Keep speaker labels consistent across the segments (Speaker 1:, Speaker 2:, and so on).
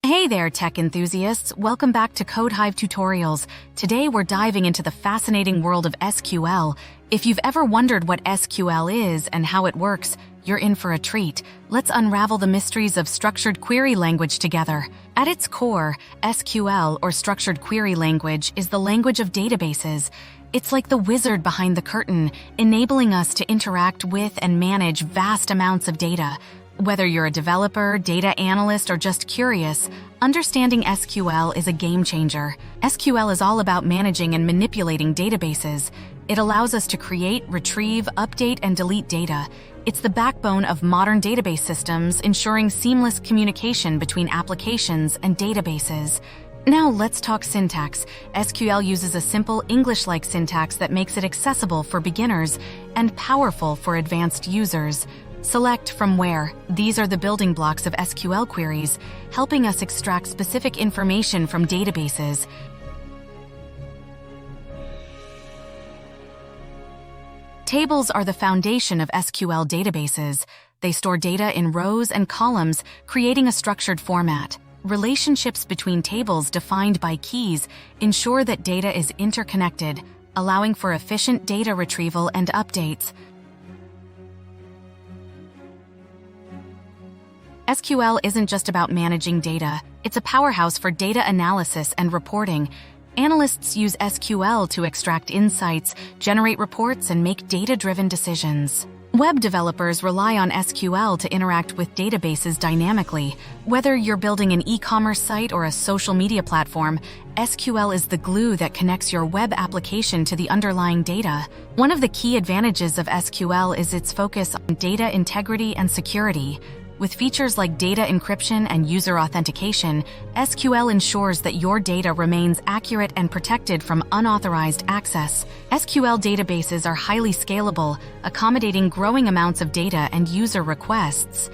Speaker 1: Hey there, tech enthusiasts. Welcome back to CodeHive Tutorials. Today we're diving into the fascinating world of SQL. If you've ever wondered what SQL is and how it works, you're in for a treat. Let's unravel the mysteries of structured query language together. At its core, SQL, or structured query language, is the language of databases. It's like the wizard behind the curtain, enabling us to interact with and manage vast amounts of data. Whether you're a developer, data analyst, or just curious, understanding SQL is a game changer. SQL is all about managing and manipulating databases. It allows us to create, retrieve, update, and delete data. It's the backbone of modern database systems, ensuring seamless communication between applications and databases. Now let's talk syntax. SQL uses a simple English-like syntax that makes it accessible for beginners and powerful for advanced users. Select from where. These are the building blocks of SQL queries, helping us extract specific information from databases. Tables are the foundation of SQL databases. They store data in rows and columns, creating a structured format. Relationships between tables defined by keys ensure that data is interconnected, allowing for efficient data retrieval and updates. SQL isn't just about managing data, it's a powerhouse for data analysis and reporting. Analysts use SQL to extract insights, generate reports, and make data-driven decisions. Web developers rely on SQL to interact with databases dynamically. Whether you're building an e-commerce site or a social media platform, SQL is the glue that connects your web application to the underlying data. One of the key advantages of SQL is its focus on data integrity and security. With features like data encryption and user authentication, SQL ensures that your data remains accurate and protected from unauthorized access. SQL databases are highly scalable, accommodating growing amounts of data and user requests.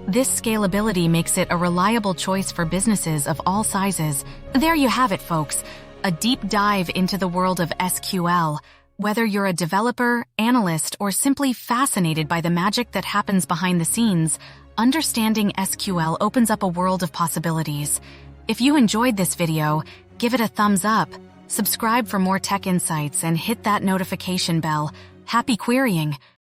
Speaker 1: This scalability makes it a reliable choice for businesses of all sizes. There you have it, folks, a deep dive into the world of SQL. Whether you're a developer, analyst, or simply fascinated by the magic that happens behind the scenes, understanding SQL opens up a world of possibilities. If you enjoyed this video, give it a thumbs up, subscribe for more tech insights, and hit that notification bell. Happy querying!